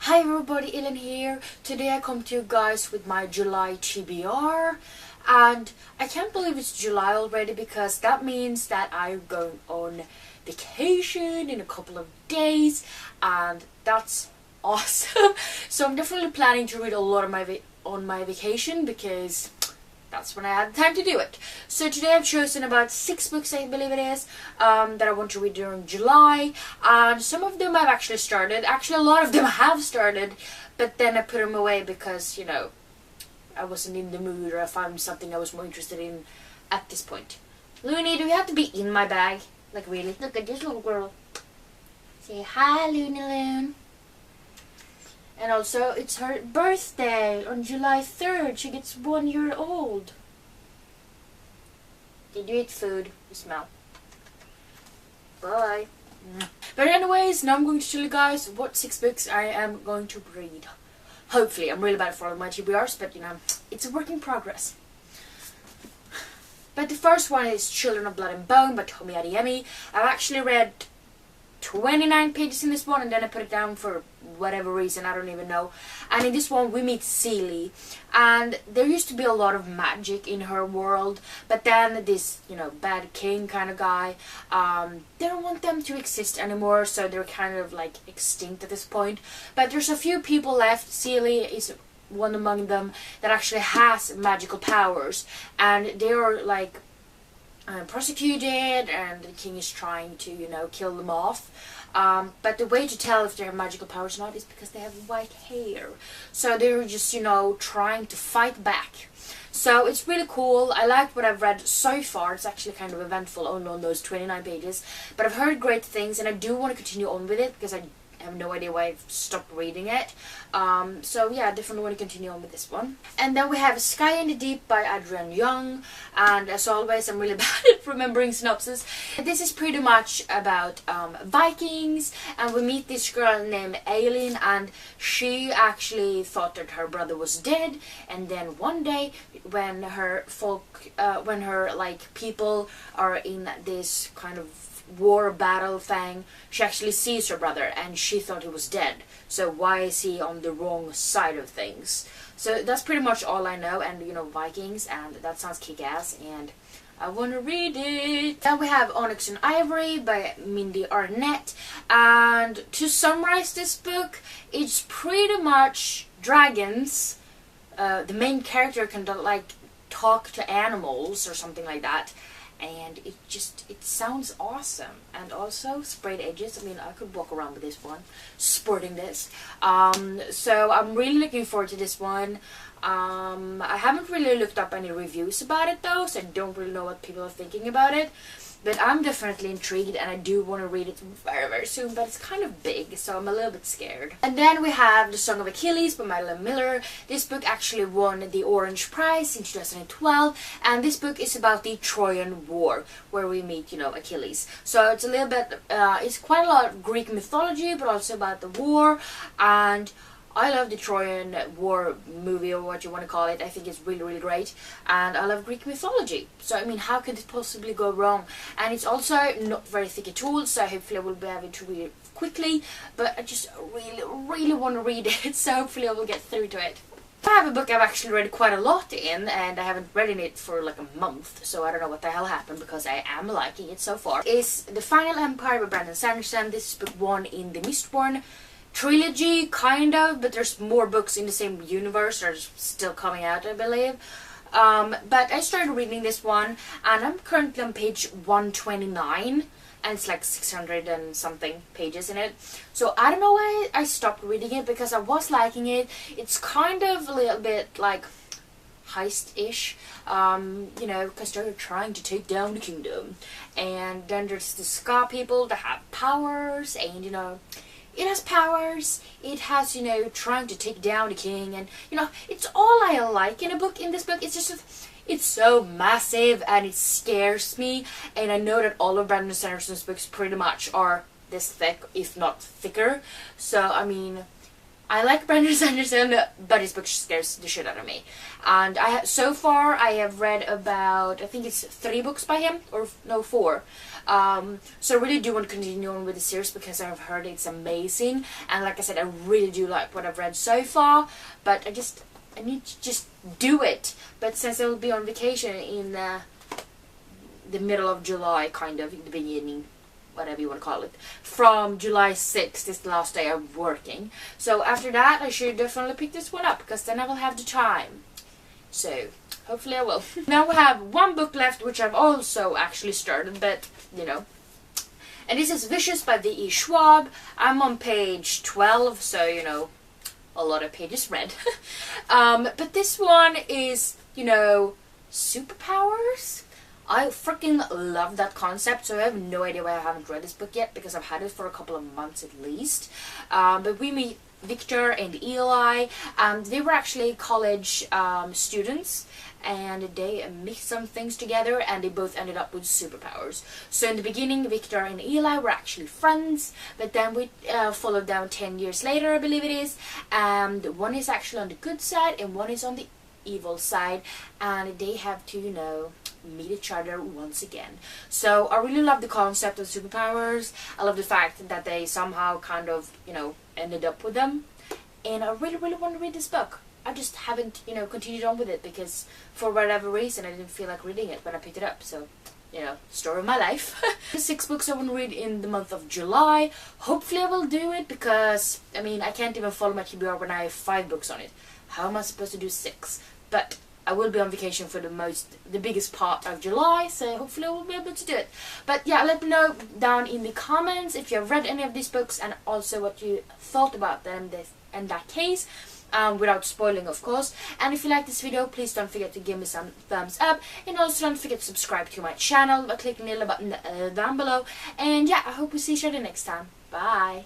Hi everybody, Ellen here. Today I come to you guys with my July TBR, and I can't believe it's July already because that means that I'm going on vacation in a couple of days, and that's awesome. So I'm definitely planning to read a lot of on my vacation because that's when I had time to do it. So today I've chosen about 6 books, I believe it is, that I want to read during July. And some of them I've actually started. Actually, a lot of them I have started, but then I put them away because, I wasn't in the mood, or I found something I was more interested in at this point. Looney, do you have to be in my bag? Like, really? Look at this little girl. Say hi, Looney Loon. And also, it's her birthday on July 3rd. She gets 1 year old. Did you eat food? You smell. Bye. But anyways, now I'm going to tell you guys what 6 books I am going to read. Hopefully, I'm really bad at following my TBRs, but it's a work in progress. But the first one is Children of Blood and Bone by Tomi Adeyemi. I've actually read 29 pages in this one, and then I put it down for whatever reason, I don't even know. And in this one we meet Celie, and there used to be a lot of magic in her world, but then this bad king kind of guy, they don't want them to exist anymore, so they're kind of like extinct at this point. But there's a few people left. Celie is one among them that actually has magical powers, and they are like prosecuted, and the king is trying to kill them off, but the way to tell if they have magical powers or not is because they have white hair, so they're just trying to fight back. So it's really cool. I liked what I've read so far. It's actually kind of eventful only on those 29 pages, but I've heard great things and I do want to continue on with it because I have no idea why I've stopped reading it. So yeah, I definitely want to continue on with this one. And then we have Sky in the Deep by Adrian Young, and as always I'm really bad at remembering synopsis. This is pretty much about Vikings, and we meet this girl named Aileen, and she actually thought that her brother was dead, and then one day when her people are in this kind of war battle thing, she actually sees her brother and she thought he was dead, so why is he on the wrong side of things? So that's pretty much all I know, and Vikings, and that sounds kick-ass and I want to read it. Then we have Onyx and Ivory by Mindy Arnett, and to summarize this book, it's pretty much dragons. The main character can talk to animals or something like that, and it sounds awesome. And also sprayed edges. I mean, I could walk around with this one, sporting this. So I'm really looking forward to this one. I haven't really looked up any reviews about it though, so I don't really know what people are thinking about it. But I'm definitely intrigued, and I do want to read it very, very soon, but it's kind of big, so I'm a little bit scared. And then we have The Song of Achilles by Madeline Miller. This book actually won the Orange Prize in 2012, and this book is about the Trojan War, where we meet, Achilles. So it's a little bit, it's quite a lot of Greek mythology, but also about the war, and I love the Trojan War movie, or what you want to call it. I think it's really, really great. And I love Greek mythology. So, I mean, how could it possibly go wrong? And it's also not very thick at all, so hopefully I will be able to read it quickly. But I just really, really want to read it, so hopefully I will get through to it. I have a book I've actually read quite a lot in, and I haven't read in it for like a month, so I don't know what the hell happened because I am liking it so far. It's The Final Empire by Brandon Sanderson. This is book 1 in the Mistborn trilogy, kind of, but there's more books in the same universe that are still coming out, I believe. But I started reading this one, and I'm currently on page 129, and it's like 600 and something pages in it. So I don't know why I stopped reading it, because I was liking it. It's kind of a little bit like heist-ish, because they're trying to take down the kingdom. And then there's the Ska people that have powers, and it has powers, it has, trying to take down the king, and, it's all I like in this book. It's just, it's so massive, and it scares me, and I know that all of Brandon Sanderson's books pretty much are this thick, if not thicker, so, I mean, I like Brandon Sanderson, but his book scares the shit out of me. And so far I have read about, I think it's 3 books by him, or no, 4. So I really do want to continue on with the series because I've heard it's amazing. And like I said, I really do like what I've read so far. But I need to just do it. But since I'll be on vacation in the middle of July, kind of, in the beginning, whatever you want to call it, from July 6th is the last day I'm working. So after that I should definitely pick this one up, because then I will have the time. So hopefully I will. Now we have 1 book left, which I've also actually started, but you know. And this is Vicious by V.E. Schwab. I'm on page 12, so you know, a lot of pages read. But this one is, you know, superpowers. I freaking love that concept, so I have no idea why I haven't read this book yet, because I've had it for a couple of months at least. But we meet Victor and Eli, and they were actually college students, and they mixed some things together, and they both ended up with superpowers. So in the beginning, Victor and Eli were actually friends, but then we followed down 10 years later, I believe it is, and one is actually on the good side, and one is on the evil side, and they have to, you know, meet each other once again. So I really love the concept of superpowers. I love the fact that they somehow kind of, you know, ended up with them, and I really want to read this book. I just haven't, you know, continued on with it because for whatever reason I didn't feel like reading it when I picked it up. So, you know, story of my life. 6 books I want to read in the month of July. Hopefully I will do it, because I mean, I can't even follow my TBR when I have 5 books on it. How am I supposed to do 6? But I will be on vacation for the biggest part of July, so hopefully I will be able to do it. But yeah, let me know down in the comments if you have read any of these books, and also what you thought about them in that case, without spoiling, of course. And if you like this video, please don't forget to give me some thumbs up, and also don't forget to subscribe to my channel by clicking the little button down below. And yeah, I hope we see each other next time. Bye!